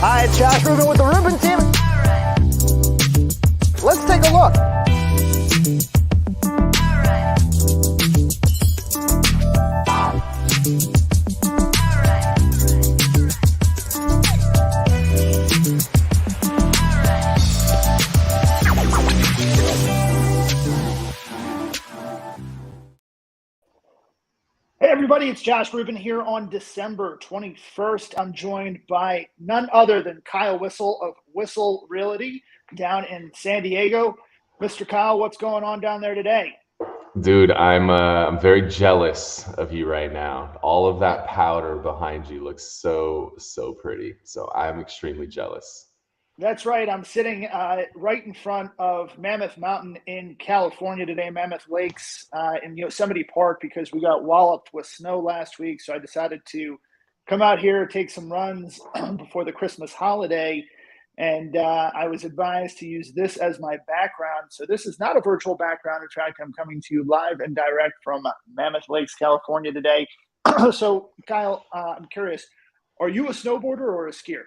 Hi, it's Josh Rubin with the Rubin team. Let's take a look. Hey everybody, it's Josh Rubin here on December 21st. I'm joined by none other than Kyle Whissel of Whissel Realty down in San Diego. Mr. Kyle, what's going on down there today? Dude, I'm very jealous of you right now. All of that powder behind you looks so pretty. So I'm extremely jealous. That's right. I'm sitting right in front of Mammoth Mountain in California today, Mammoth Lakes in Yosemite Park, because we got walloped with snow last week. So I decided to come out here, take some runs before the Christmas holiday. And I was advised to use this as my background. So this is not a virtual background. In fact, I'm coming to you live and direct from Mammoth Lakes, California today. So, Kyle, I'm curious, are you a snowboarder or a skier?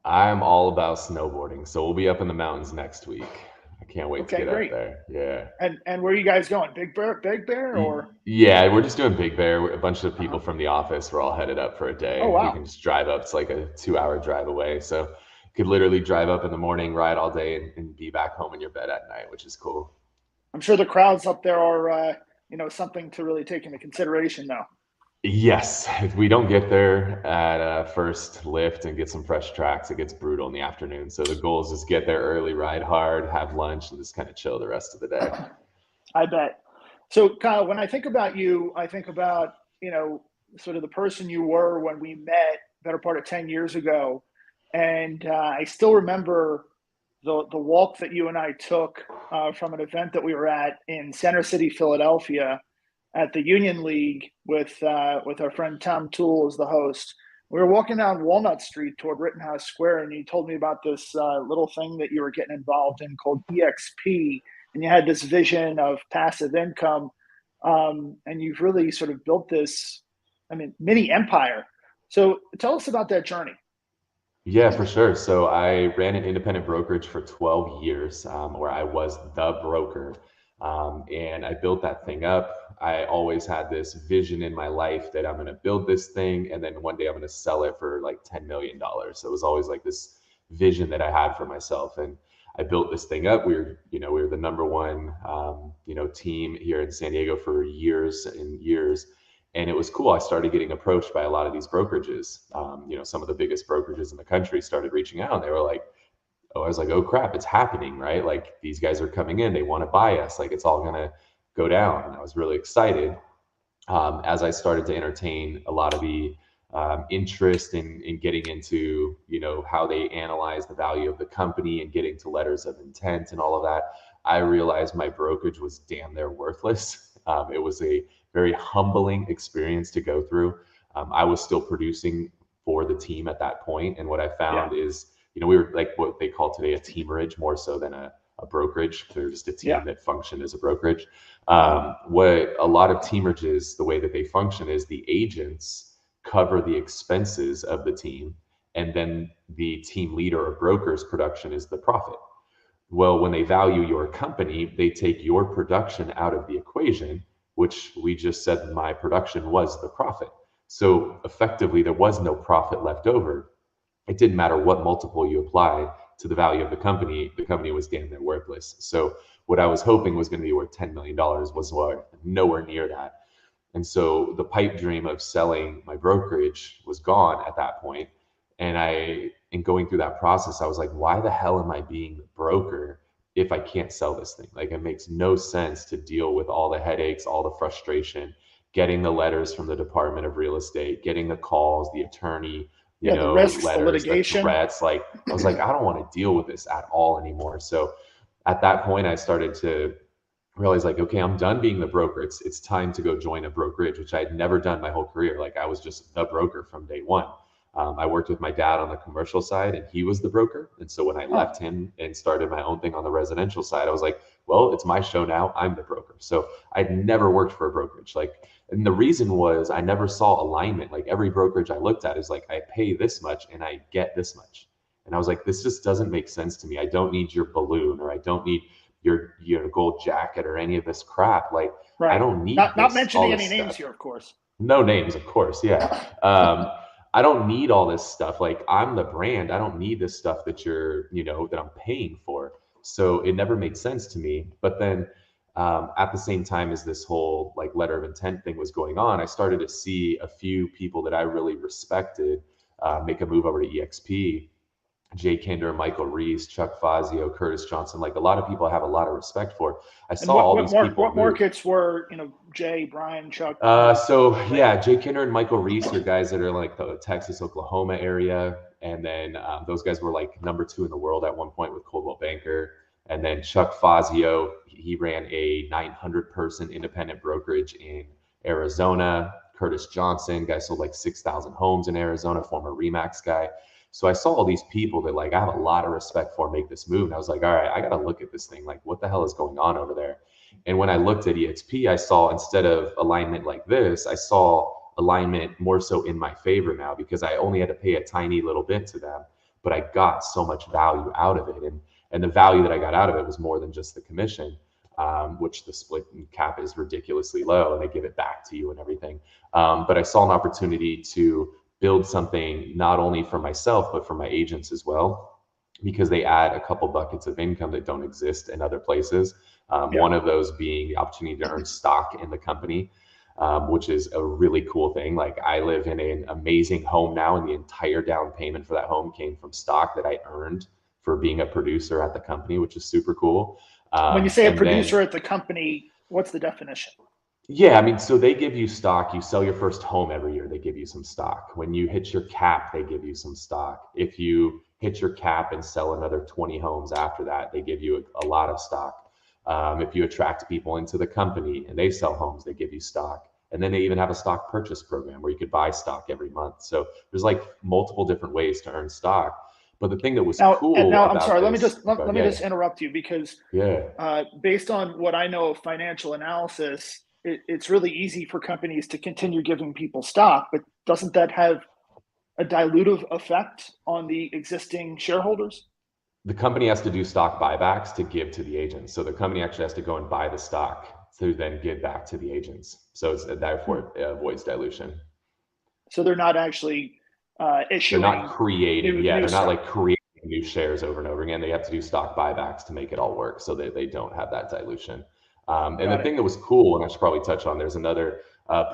I'm all about snowboarding. So we'll be up in the mountains next week. I can't wait to Okay, get up great. there. Yeah. And where are you guys going? Big Bear, or? Yeah, we're just doing Big Bear. A bunch of people Uh-huh. from the office, we're all headed up for a Oh, day. We wow. can just drive up. It's like a 2 hour drive away. So could literally drive up in the morning, ride all day, and be back home in your bed at night, which is cool. I'm sure the crowds up there are, something to really take into consideration now. Yes, if we don't get there at first lift and get some fresh tracks, it gets brutal in the afternoon. So the goal is just get there early, ride hard, have lunch, and just kind of chill the rest of the day. I bet. So, Kyle, when I think about you, I think about, sort of the person you were when we met better part of 10 years ago. And I still remember the walk that you and I took from an event that we were at in Center City, Philadelphia, at the Union League with our friend Tom Toole as the host. We were walking down Walnut Street toward Rittenhouse Square, and you told me about this little thing that you were getting involved in called EXP, and you had this vision of passive income, and you've really sort of built this, mini empire. So tell us about that journey. Yeah, for sure. So I ran an independent brokerage for 12 years, where I was the broker. And I built that thing up. I always had this vision in my life that I'm going to build this thing and then one day I'm going to sell it for like $10 million. So it was always like this vision that I had for myself. And I built this thing up. We were the number one, team here in San Diego for years and years. And it was cool. I started getting approached by a lot of these brokerages. Some of the biggest brokerages in the country started reaching out. And they were like, "Oh," I was like, "Oh crap, it's happening, right? Like these guys are coming in. They want to buy us. Like it's all gonna go down." And I was really excited as I started to entertain a lot of the interest in getting into how they analyze the value of the company and getting to letters of intent and all of that. I realized my brokerage was damn near worthless. It was a very humbling experience to go through. I was still producing for the team at that point, and what I Yeah, found is, we were like what they call today a teamerage more so than a brokerage. They're just a yeah, team that functioned as a brokerage. What a lot of teamerages, the way that they function is the agents cover the expenses of the team, and then the team leader or broker's production is the profit. Well, when they value your company, they take your production out of the equation, which we just said my production was the profit. So effectively, there was no profit left over. It didn't matter what multiple you apply to the value of the company was damn near worthless. So what I was hoping was going to be worth $10 million was nowhere near that. And so the pipe dream of selling my brokerage was gone at that point. And in going through that process, I was like, why the hell am I being the broker if I can't sell this thing? Like it makes no sense to deal with all the headaches, all the frustration, getting the letters from the Department of Real Estate, getting the calls, the attorney, yeah. The risks, the letters, the litigation. threats. Like I was like, I don't want to deal with this at all anymore. So at that point, I started to realize like, okay, I'm done being the broker. It's time to go join a brokerage, which I had never done my whole career. Like I was just the broker from day one. I worked with my dad on the commercial side and he was the broker. And so when I Huh. left him and started my own thing on the residential side, I was like, well, it's my show now. I'm the broker. So I'd never worked for a brokerage. And the reason was I never saw alignment. Like every brokerage I looked at is like, I pay this much and I get this much. And I was like, this just doesn't make sense to me. I don't need your balloon, or I don't need your gold jacket or any of this crap. Like, I Right. don't need Not all mentioning any this names stuff. here, of course. No names, of course. Yeah. I don't need all this stuff. Like, I'm the brand. I don't need this stuff that that I'm paying for. So it never made sense to me. But then at the same time as this whole like letter of intent thing was going on, I started to see a few people that I really respected make a move over to EXP. Jay Kinder, Michael Reese, Chuck Fazio, Curtis Johnson, like a lot of people I have a lot of respect for. I And saw all these people what move. markets were, Jay, Brian, Chuck? So yeah, Jay Kinder and Michael Reese are guys that are like the Texas, Oklahoma area, and then those guys were like number 2 in the world at one point with Coldwell Banker. And then Chuck Fazio, he ran a 900-person independent brokerage in Arizona. Curtis Johnson, guy sold like 6,000 homes in Arizona, former Remax guy. So I saw all these people that like I have a lot of respect for make this move, and I was like, all right, I got to look at this thing. Like, what the hell is going on over there? And when I looked at EXP, I saw instead of alignment like this, I saw alignment more so in my favor now because I only had to pay a tiny little bit to them, but I got so much value out of it. And the value that I got out of it was more than just the commission, which the split cap is ridiculously low and they give it back to you and everything. But I saw an opportunity to build something not only for myself, but for my agents as well, because they add a couple buckets of income that don't exist in other places. Yeah. One of those being the opportunity to earn stock in the company, which is a really cool thing. Like, I live in an amazing home now, and the entire down payment for that home came from stock that I earned for being a producer at the company, which is super cool. When you say a And then producer at the company, what's the definition? yeah, I mean, so they give you stock. You sell your first home every year, they give you some stock. When you hit your cap, they give you some stock. If you hit your cap and sell another 20 homes after that, they give you a lot of stock. If you attract people into the company and they sell homes, they give you stock. And then they even have a stock purchase program where you could buy stock every month. So there's like multiple different ways to earn stock. But the thing that was cool I'm about sorry. this, Let me just interrupt you because yeah. based on what I know of financial analysis, it's really easy for companies to continue giving people stock, but doesn't that have a dilutive effect on the existing shareholders? The company has to do stock buybacks to give to the agents. So the company actually has to go and buy the stock to then give back to the agents. So therefore it avoids dilution. So they're not actually They're not issuing creating, yeah, new they're not stock. like creating new shares over and over again. They have to do stock buybacks to make it all work so that they don't have that dilution. And the Got it. thing that was cool, and I should probably touch on, there's another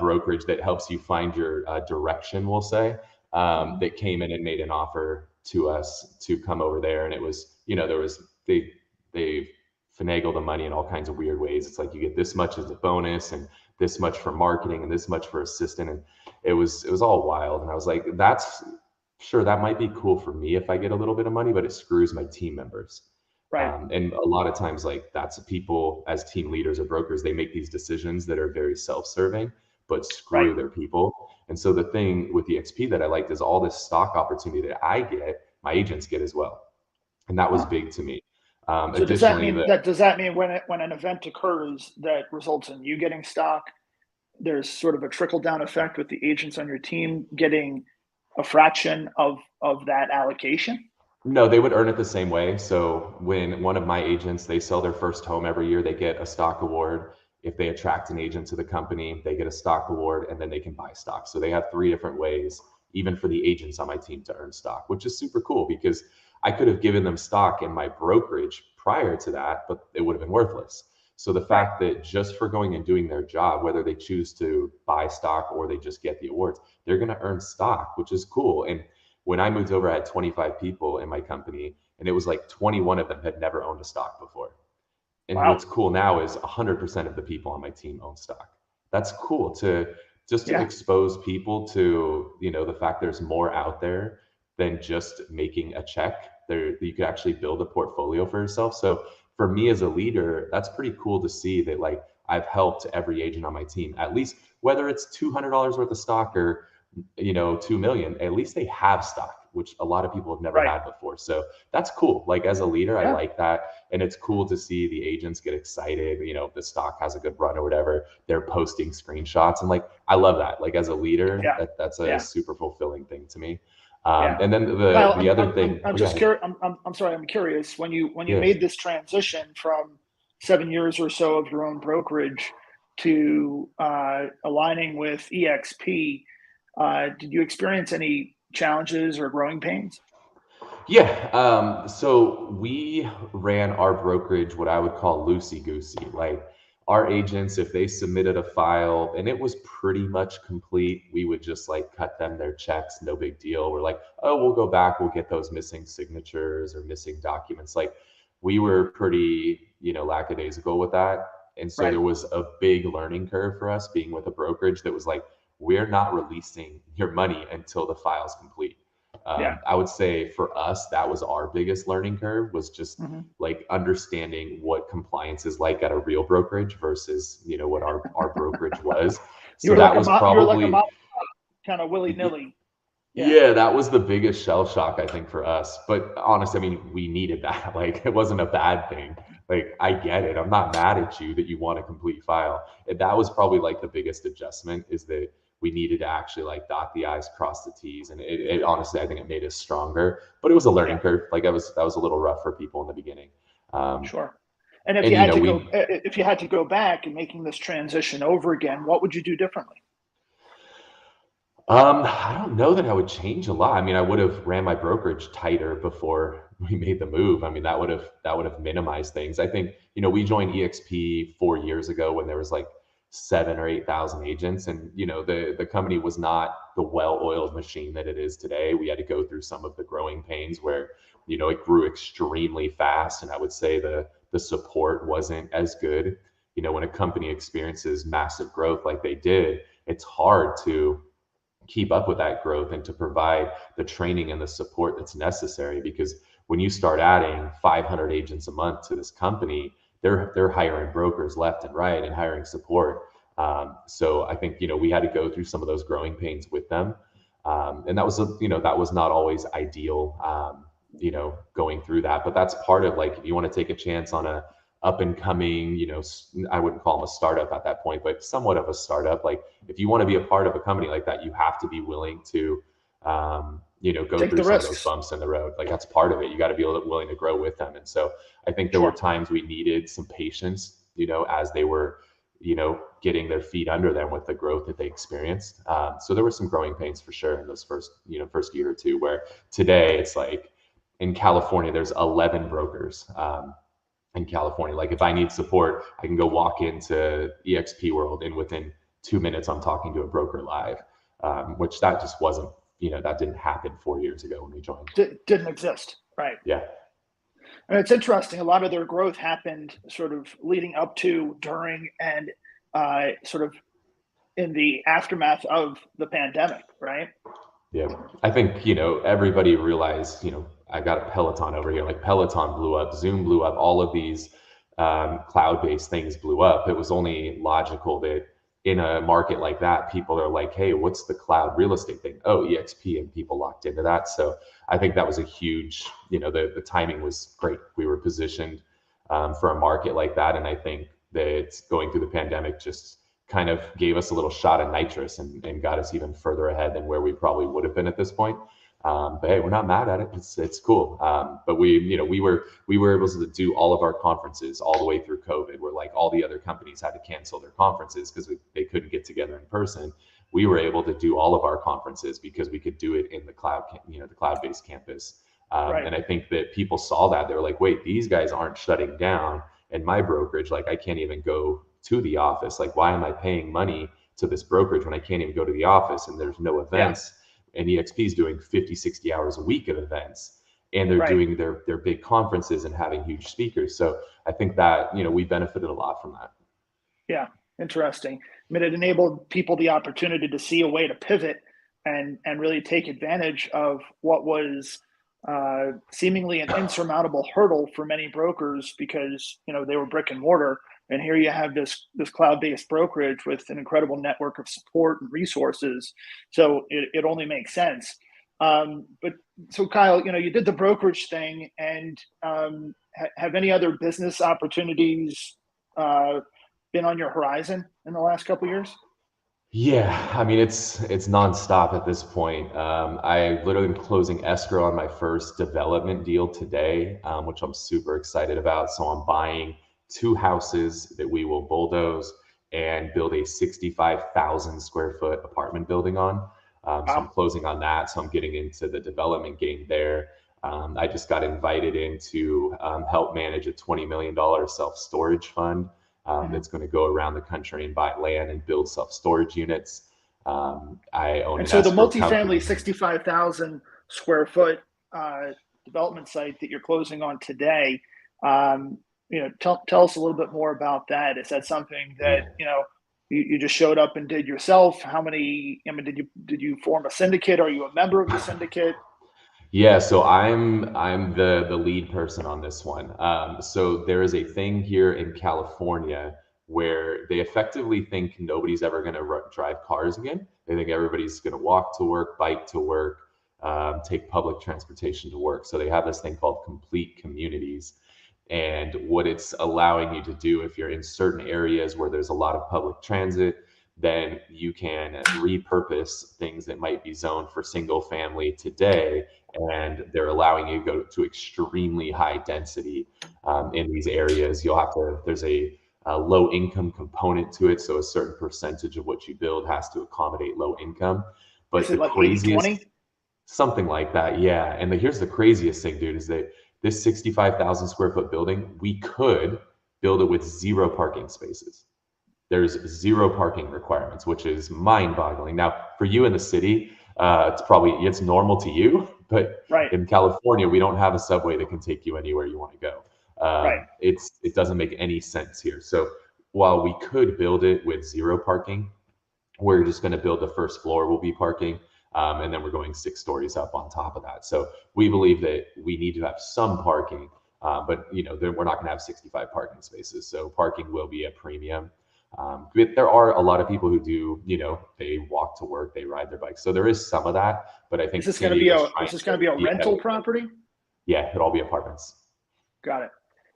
brokerage that helps you find your direction, we'll say, Mhm. that came in and made an offer to us to come over there. And it was, there was, they finagle the money in all kinds of weird ways. It's like you get this much as a bonus and this much for marketing and this much for assistant. And it was all wild. And I was like, that's sure, that might be cool for me if I get a little bit of money, but it screws my team members. Right. And a lot of times, like, that's people as team leaders or brokers, they make these decisions that are very self-serving, but Right. screw their people. And so the thing with the XP that I liked is all this stock opportunity that I get, my agents get as well, and that was Huh. big to me. So Additionally, the does that mean when an event occurs that results in you getting stock, there's sort of a trickle down effect with the agents on your team getting a fraction of that allocation? No, they would earn it the same way. So when one of my agents, they sell their first home every year, they get a stock award. If they attract an agent to the company, they get a stock award and then they can buy stock. So they have 3 different ways, even for the agents on my team, to earn stock, which is super cool because I could have given them stock in my brokerage prior to that, but it would have been worthless. So the Right. fact that just for going and doing their job, whether they choose to buy stock or they just get the awards, they're going to earn stock, which is cool. And when I moved over, I had 25 people in my company, and it was like 21 of them had never owned a stock before. And Wow. what's cool now is 100% of the people on my team own stock. That's cool to just to Yeah. expose people to, the fact there's more out there than just making a check. There, you could actually build a portfolio for yourself. So for me as a leader, that's pretty cool to see that, like, I've helped every agent on my team, at least whether it's $200 worth of stock or 2 million, at least they have stock, which a lot of people have never Right. had before. So that's cool. Like, as a leader, I Yeah. like that. And it's cool to see the agents get excited. If the stock has a good run or whatever, they're posting screenshots. And like, I love that. Like, as a leader, Yeah. that's a Yeah. super fulfilling thing to me. Yeah. And then Kyle, the other thing, I'm oh, yeah, just curious. I'm sorry. I'm curious when you yeah. made this transition from 7 years or so of your own brokerage to aligning with EXP. Did you experience any challenges or growing pains? Yeah. So we ran our brokerage what I would call loosey goosey. Like our agents, if they submitted a file and it was pretty much complete, we would just like cut them their checks, no big deal. We're like, oh, we'll go back, we'll get those missing signatures or missing documents. Like we were pretty, lackadaisical with that. And so Right. there was a big learning curve for us being with a brokerage that was like, we're not releasing your money until the file's complete. Yeah. I would say for us, that was our biggest learning curve was just Hmm. like understanding what compliance is like at a real brokerage versus, what our brokerage was. So that was You were like a probably, mom, kind of willy nilly. Yeah. yeah, that was the biggest shell shock, I think, for us. But honestly, I mean, we needed that. Like, it wasn't a bad thing. Like, I get it. I'm not mad at you that you want a complete file. And that was probably like the biggest adjustment is that we needed to actually like dot the I's, cross the T's. And it honestly, I think it made us stronger. But it was a learning Yeah. curve. Like, that was a little rough for people in the beginning. Um, Sure. And and, we, if you had to go back and making this transition over again, what would you do differently? I don't know that I would change a lot. I mean, I would have ran my brokerage tighter before we made the move. I mean, that would have minimized things. I think, we joined EXP 4 years ago when there was like 7 or 8 thousand agents, and the company was not the well-oiled machine that it is today. We had to go through some of the growing pains where, it grew extremely fast, and I would say the support wasn't as good. When a company experiences massive growth like they did, it's hard to keep up with that growth and to provide the training and the support that's necessary because when you start adding 500 agents a month to this company, they're hiring brokers left and right and hiring support. So I think we had to go through some of those growing pains with them, and that was not always ideal. Going through that, but that's part of like if you want to take a chance on a up and coming, I wouldn't call them a startup at that point, but somewhat of a startup. Like if you want to be a part of a company like that, you have to be willing to, go Take through the some of those risks. bumps in the road. Like that's part of it. You got to be willing to grow with them. And so I think there were Sure. times we needed some patience, as they were, getting their feet under them with the growth that they experienced. So there were some growing pains for sure in those first year or two. Where today it's like in California, there's 11 brokers. In California. Like if I need support, I can go walk into EXP World and within 2 minutes I'm talking to a broker live, which that just wasn't, that didn't happen 4 years ago when we joined. Didn't exist. Right. Yeah. And it's interesting. A lot of their growth happened sort of leading up to, during, and sort of in the aftermath of the pandemic. Right. Yeah. I think, everybody realized, I got a Peloton over here, like Peloton blew up, Zoom blew up, all of these cloud-based things blew up. It was only logical that in a market like that, people are like, hey, what's the cloud real estate thing? Oh, EXP, and people locked into that. So I think that was a huge, the timing was great. We were positioned for a market like that. And I think that going through the pandemic just kind of gave us a little shot of nitrous and got us even further ahead than where we probably would have been at this point. But hey, we're not mad at it. It's cool. But we were able to do all of our conferences all the way through COVID, where like all the other companies had to cancel their conferences because they couldn't get together in person. We were able to do all of our conferences because we could do it in the cloud, the cloud-based campus. Right. And I think that people saw that they were like, wait, these guys aren't shutting down. And my brokerage, like I can't even go to the office. Like, why am I paying money to this brokerage when I can't even go to the office and there's no Yeah. events? And EXP is doing 50, 60 hours a week of events and they're Right. doing their big conferences and having huge speakers. So I think that, we benefited a lot from that. Yeah. Interesting. I mean, it enabled people the opportunity to see a way to pivot and really take advantage of what was seemingly an insurmountable hurdle for many brokers because they were brick and mortar, and here you have this cloud based brokerage with an incredible network of support and resources. So it only makes sense. But so Kyle, you did the brokerage thing, and have any other business opportunities been on your horizon in the last couple of years? Yeah, I mean it's nonstop at this point. I literally am closing escrow on my first development deal today, which I'm super excited about. So I'm buying two houses that we will bulldoze and build a 65,000 square foot apartment building on. So I'm Wow. closing on that. So I'm getting into the development game there. I just got invited in to help manage a $20 million self storage fund Mhm. that's going to go around the country and buy land and build self storage units. I own And an so the escrow multifamily company. 65,000 square foot uh, development site that you're closing on today, um, tell us a little bit more about that. Is that something that, Yeah. you just showed up and did yourself? How many, I mean, did you form a syndicate? Are you a member of the syndicate? Yeah, so I'm the lead person on this one. So there is a thing here in California where they effectively think nobody's ever going to drive cars again. They think everybody's going to walk to work, bike to work, take public transportation to work. So they have this thing called complete communities. And what it's allowing you to do, if you're in certain areas where there's a lot of public transit, then you can repurpose things that might be zoned for single family today, and they're allowing you to go to extremely high density in these areas. You'll have to, there's a low income component to it. So a certain percentage of what you build has to accommodate low income. Is But the it like 80 craziest, 20? something like that, yeah. And here's the craziest thing, dude, is that this 65,000 square foot building, we could build it with zero parking spaces. There's zero parking requirements, which is mind-boggling. Now, for you in the city, it's normal to you, but Right, in California, we don't have a subway that can take you anywhere you want to go. right. It doesn't make any sense here. So while we could build it with zero parking, we're just going to build the first floor will be parking, and then we're going 6 stories up on top of that. So we believe that we need to have some parking, but we're not going to have 65 parking spaces. So parking will be a premium. But there are a lot of people who do, they walk to work, they ride their bikes. So there is some of that, but I think San Diego's trying Is this going to be a to be ahead of rental the game. property? Yeah, it'll all be apartments. Got it.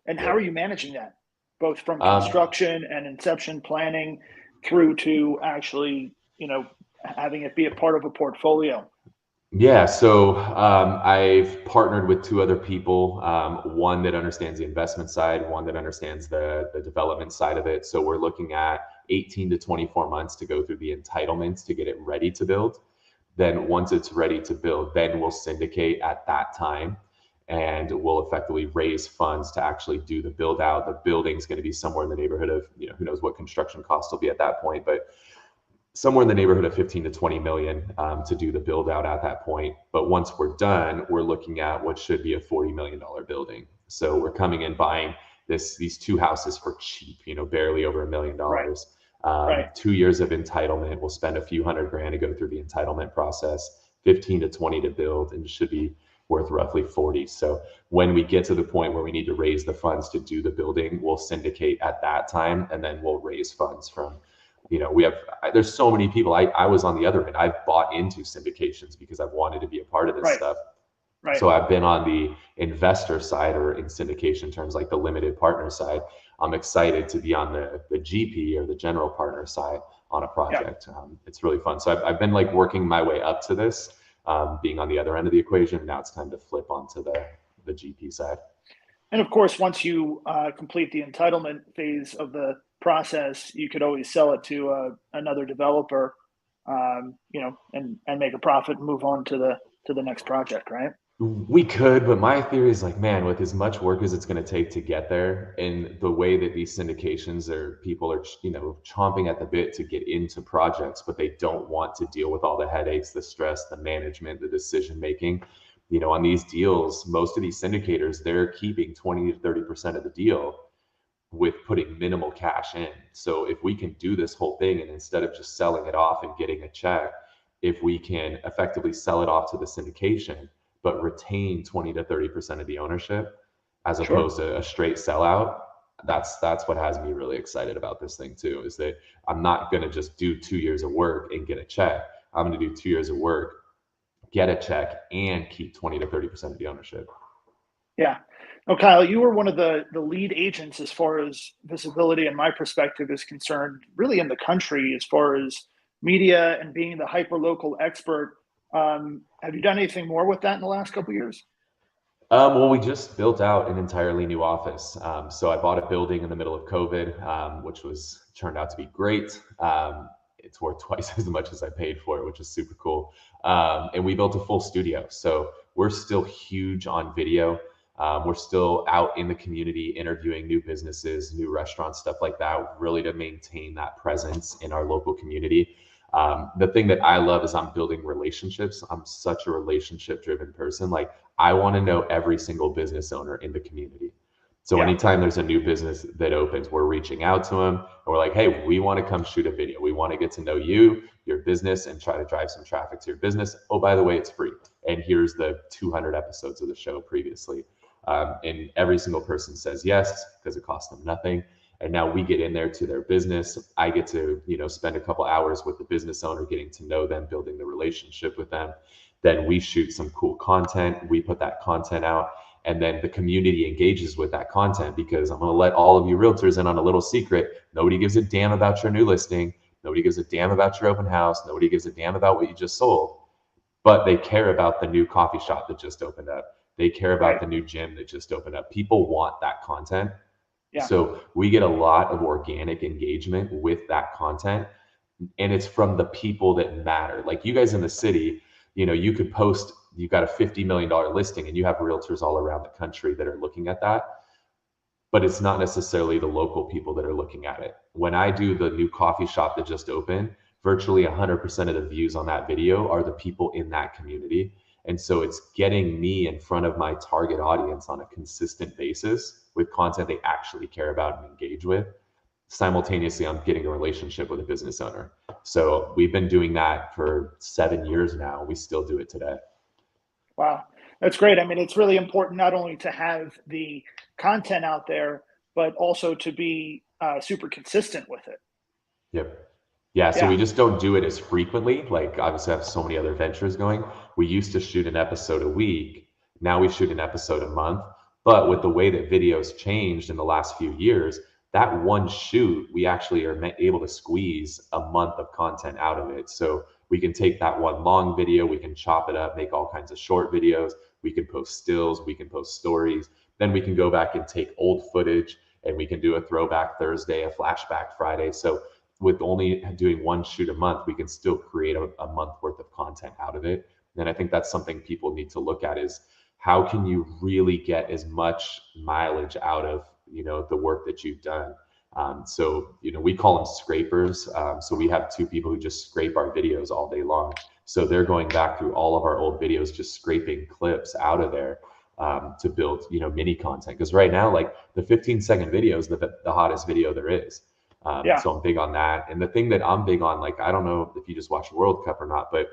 And how Yeah. are you managing that, both from Um, construction and inception planning through to actually, having it be a part of a portfolio? Yeah, so I've partnered with two other people, one that understands the investment side, one that understands the development side of it. So we're looking at 18 to 24 months to go through the entitlements to get it ready to build. Then once it's ready to build, then we'll syndicate at that time and we'll effectively raise funds to actually do the build out. The building's going to be somewhere in the neighborhood of, who knows what construction costs will be at that point, but somewhere in the neighborhood of 15 to 20 million to do the build out at that point. But once we're done, we're looking at what should be a $40 million building. So we're coming in buying these two houses for cheap, barely over Right, $1 million. right. 2 years of entitlement. We'll spend a few hundred grand to go through the entitlement process, 15 to 20 to build, and it should be worth roughly 40. So when we get to the point where we need to raise the funds to do the building, we'll syndicate at that time, and then we'll raise funds from, we have, there's so many people. I was on the other end. I've bought into syndications because I've wanted to be a part of this Right, stuff. right. So I've been on the investor side, or in syndication terms, like the limited partner side. I'm excited to be on the GP or the general partner side on a Yeah. project. It's really fun. So I've been like working my way up to this, being on the other end of the equation. Now it's time to flip onto the GP side. And of course, once you complete the entitlement phase of the process, you could always sell it to another developer, and make a profit and move on to the next project, right? We could, but my theory is like, man, with as much work as it's going to take to get there, and the way that these syndications are, people are, chomping at the bit to get into projects, but they don't want to deal with all the headaches, the stress, the management, the decision making. On these deals, most of these syndicators, they're keeping 20 to 30% of the deal with putting minimal cash in. So if we can do this whole thing, and instead of just selling it off and getting a check, if we can effectively sell it off to the syndication, but retain 20 to 30% of the ownership as Sure. opposed to a straight sellout, that's what has me really excited about this thing too, is that I'm not going to just do 2 years of work and get a check. I'm going to do 2 years of work, get a check, and keep 20 to 30% of the ownership. Yeah. No, Kyle, you were one of the lead agents as far as visibility and my perspective is concerned, really in the country as far as media and being the hyper local expert. Have you done anything more with that in the last couple of years? Well, we just built out an entirely new office. So I bought a building in the middle of COVID, which was turned out to be great. It's worth twice as much as I paid for it, which is super cool. And we built a full studio. So we're still huge on video. We're still out in the community interviewing new businesses, new restaurants, stuff like that, really to maintain that presence in our local community. The thing that I love is I'm building relationships. I'm such a relationship driven person. Like, I want to know every single business owner in the community. So Yeah, anytime there's a new business that opens, we're reaching out to them and we're like, hey, we want to come shoot a video. We want to get to know you, your business, and try to drive some traffic to your business. Oh, by the way, it's free. And here's the 200 episodes of the show previously. And every single person says yes because it costs them nothing. And now we get in there to their business. I get to, spend a couple hours with the business owner, getting to know them, building the relationship with them. Then we shoot some cool content. We put that content out, and then the community engages with that content, because I'm going to let all of you realtors in on a little secret. Nobody gives a damn about your new listing. Nobody gives a damn about your open house. Nobody gives a damn about what you just sold, but they care about the new coffee shop that just opened up. They care about right. the new gym that just opened up. People want that content. Yeah, So we get a lot of organic engagement with that content, and it's from the people that matter. Like, you guys in the city, you could post, you've got a $50 million listing and you have realtors all around the country that are looking at that, but it's not necessarily the local people that are looking at it. When I do the new coffee shop that just opened, virtually 100% of the views on that video are the people in that community. And so it's getting me in front of my target audience on a consistent basis with content they actually care about and engage with. Simultaneously, I'm getting a relationship with a business owner. So we've been doing that for 7 years now. We still do it today. wow, that's great. I mean, it's really important not only to have the content out there, but also to be super consistent with it. Yep. Yeah, so we Yeah, just don't do it as frequently. Like, obviously, I have so many other ventures going. We used to shoot an episode a week. Now we shoot an episode a month. But with the way that videos changed in the last few years, that one shoot, we actually are able to squeeze a month of content out of it. So we can take that one long video, we can chop it up, make all kinds of short videos. We can post stills, we can post stories. Then we can go back and take old footage, and we can do a throwback Thursday, a flashback Friday. So with only doing one shoot a month, we can still create a month worth of content out of it. And I think that's something people need to look at, is how can you really get as much mileage out of, the work that you've done. So, we call them scrapers. So we have two people who just scrape our videos all day long. So they're going back through all of our old videos, just scraping clips out of there, to build, mini content. Because right now, like, the 15-second video is the hottest video there is. yeah, So I'm big on that. And the thing that I'm big on, like, I don't know if you just watch World Cup or not, but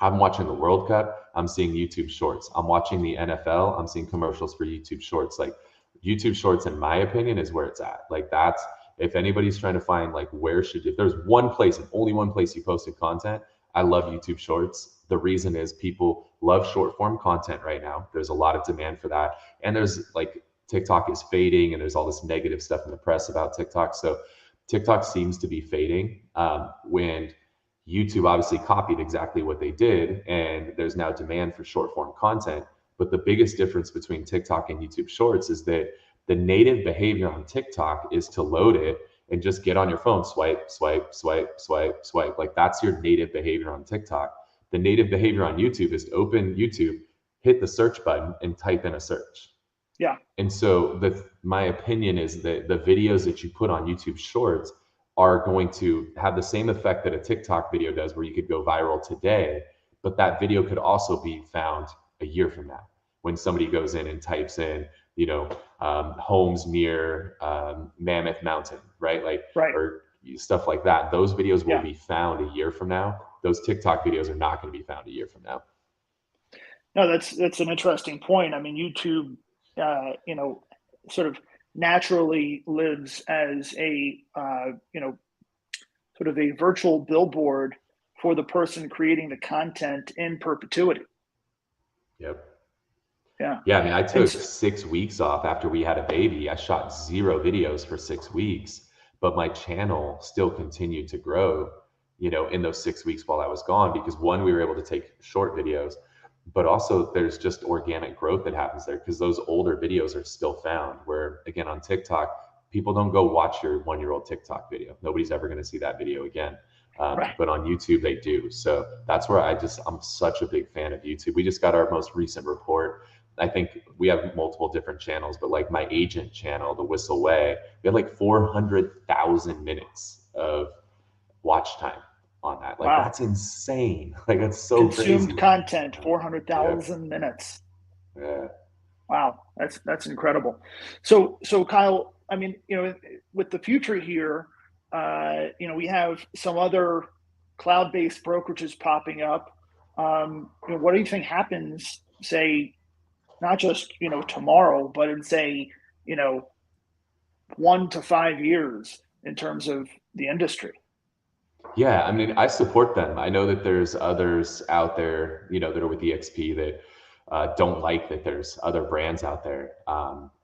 I'm watching the World Cup. I'm seeing YouTube shorts. I'm watching the NFL. I'm seeing commercials for YouTube shorts. Like, YouTube shorts, in my opinion, is where it's at. Like, that's, if anybody's trying to find, like, if there's one place and only one place you posted content, I love YouTube shorts. The reason is people love short form content right now. There's a lot of demand for that. And there's, like, TikTok is fading, and there's all this negative stuff in the press about TikTok. So TikTok seems to be fading, when YouTube obviously copied exactly what they did, and there's now demand for short form content. But the biggest difference between TikTok and YouTube Shorts is that the native behavior on TikTok is to load it and just get on your phone, swipe, swipe, swipe, swipe, swipe. Like, that's your native behavior on TikTok. The native behavior on YouTube is to open YouTube, hit the search button, and type in a search. yeah, And so my opinion is that the videos that you put on YouTube Shorts are going to have the same effect that a TikTok video does, where you could go viral today, but that video could also be found a year from now when somebody goes in and types in, homes near Mammoth Mountain, right? Like, right. or stuff like that. Those videos will Yeah. be found a year from now. Those TikTok videos are not going to be found a year from now. No, that's an interesting point. I mean, YouTube, sort of naturally lives as a sort of a virtual billboard for the person creating the content in perpetuity. Yep. Yeah, Yeah, I mean, I and took 6 weeks off after we had a baby. I shot 0 videos for 6 weeks, but my channel still continued to grow. in those 6 weeks while I was gone, because one, we were able to take short videos, but also there's just organic growth that happens there because those older videos are still found. Where again, on TikTok, people don't go watch your 1 year old TikTok video. Nobody's ever going to see that video again. Right. But on YouTube, they do. So that's where I'm such a big fan of YouTube. We just got our most recent report. I think we have multiple different channels, but like my agent channel, the Whissel Way, we had like 400,000 minutes of watch time on that. Like Wow. that's insane. Like that's so Consumed crazy. content, Yeah. 400,000 minutes. Yeah. Wow, that's incredible. So Kyle, I mean, with the future here, we have some other cloud-based brokerages popping up. What do you think happens, say, not just tomorrow, but in say, you know, 1 to 5 years in terms of the industry? Yeah, I mean, I support them. I know that there's others out there, that are with EXP that don't like that there's other brands out there.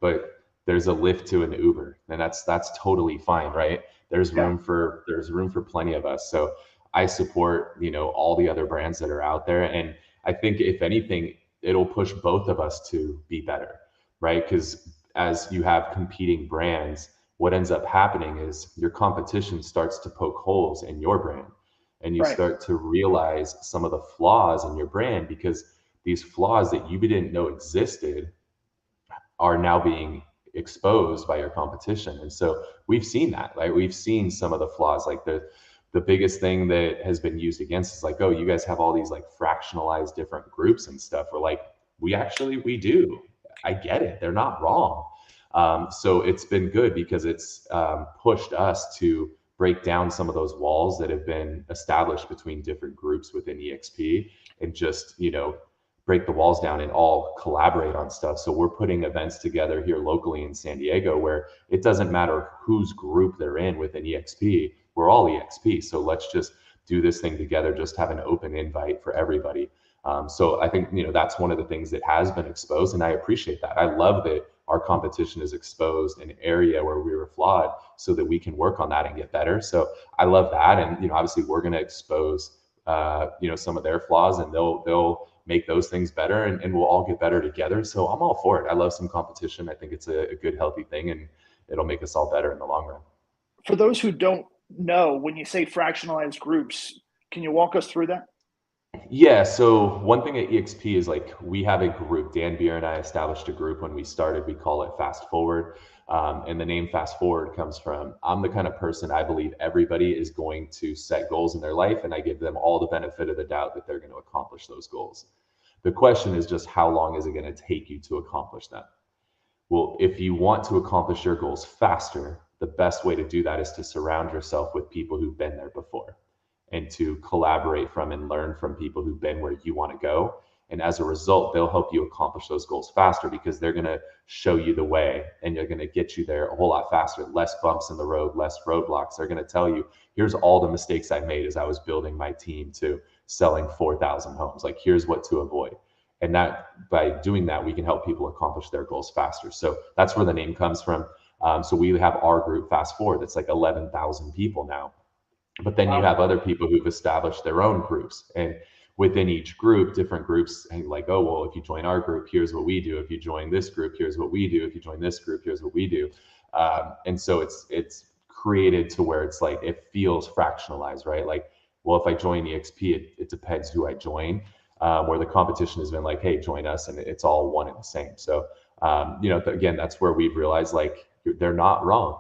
But there's a Lyft to an Uber, and that's totally fine, right? Yeah, There's room for plenty of us. So I support, all the other brands that are out there, and I think if anything, it'll push both of us to be better, right? Because as you have competing brands, what ends up happening is your competition starts to poke holes in your brand, and you right, start to realize some of the flaws in your brand, because these flaws that you didn't know existed are now being exposed by your competition. And so we've seen that, right? We've seen some of the flaws, like the biggest thing that has been used against is like, oh, you guys have all these like fractionalized different groups and stuff. We're like, we do. I get it. They're not wrong. So it's been good because it's pushed us to break down some of those walls that have been established between different groups within EXP, and just, break the walls down and all collaborate on stuff. So we're putting events together here locally in San Diego where it doesn't matter whose group they're in within EXP. We're all EXP. So let's just do this thing together, just have an open invite for everybody. So I think, that's one of the things that has been exposed, and I appreciate that. I love that our competition is exposed an area where we were flawed so that we can work on that and get better. So I love that. And, obviously we're going to expose, some of their flaws, and they'll make those things better, and we'll all get better together. So I'm all for it. I love some competition. I think it's a good, healthy thing, and it'll make us all better in the long run. For those who don't know, when you say fractionalized groups, can you walk us through that? Yeah. So one thing at EXP is like we have a group. Dan Beer and I established a group when we started. We call it Fast Forward. And the name Fast Forward comes from I'm the kind of person I believe everybody is going to set goals in their life, and I give them all the benefit of the doubt that they're going to accomplish those goals. The question is just how long is it going to take you to accomplish them? Well, if you want to accomplish your goals faster, the best way to do that is to surround yourself with people who've been there before, and to collaborate from and learn from people who've been where you want to go. And as a result, they'll help you accomplish those goals faster because they're going to show you the way, and they're going to get you there a whole lot faster, less bumps in the road, less roadblocks. They're going to tell you, here's all the mistakes I made as I was building my team to selling 4,000 homes. Like, here's what to avoid. And that by doing that, we can help people accomplish their goals faster. So that's where the name comes from. So we have our group Fast Forward. That's like 11,000 people now. But then you Wow. have other people who've established their own groups, and within each group, different groups like, oh, well, if you join our group, here's what we do. If you join this group, here's what we do. If you join this group, here's what we do. And so it's created to where it's like it feels fractionalized, right? Like, well, if I join EXP, it depends who I join. Where the competition has been like, hey, join us, and it's all one and the same. So again, that's where we've realized like they're not wrong.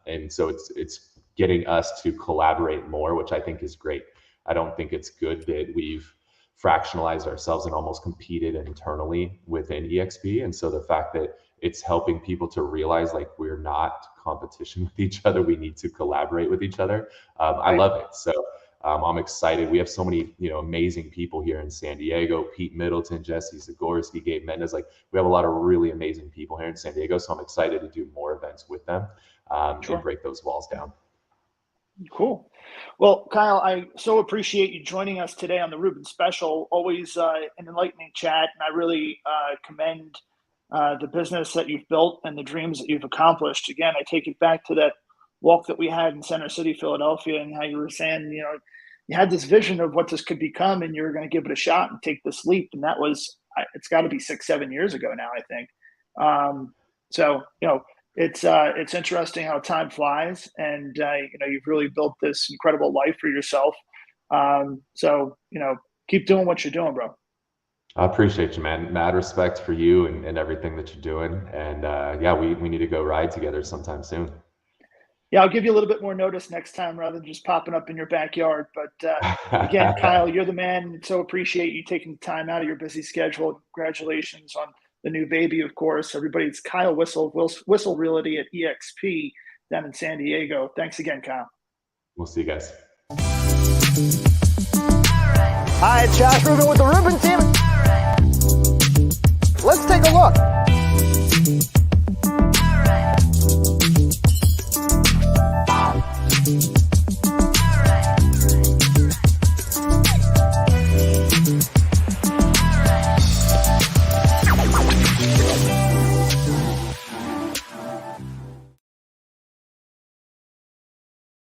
And so it's getting us to collaborate more, which I think is great. I don't think it's good that we've fractionalized ourselves and almost competed internally within EXP. And so the fact that it's helping people to realize like we're not competition with each other, we need to collaborate with each other. I Right. love it. So I'm excited. We have so many, amazing people here in San Diego: Pete Middleton, Jesse Zagorski, Gabe Mendez. Like, we have a lot of really amazing people here in San Diego. So I'm excited to do more events with them, and Sure. break those walls down. Cool. Well, Kyle, I so appreciate you joining us today on the Rubin Special. Always an enlightening chat, and I really commend the business that you've built and the dreams that you've accomplished. Again, I take it back to that walk that we had in Center City, Philadelphia, and how you were saying, you had this vision of what this could become, and you're going to give it a shot and take this leap. And that was, it's got to be 6-7 years ago now, I think. So it's interesting how time flies, and you've really built this incredible life for yourself. So keep doing what you're doing, bro. I appreciate you, man. Mad respect for you and everything that you're doing. And yeah, we need to go ride together sometime soon. Yeah, I'll give you a little bit more notice next time rather than just popping up in your backyard. But again, Kyle, you're the man. So appreciate you taking the time out of your busy schedule. Congratulations on the new baby, of course. Everybody, it's Kyle Whissel, Whissel Realty at EXP down in San Diego. Thanks again, Kyle. We'll see you guys. Hi, it's Josh Rubin with the Rubin team. Let's take a look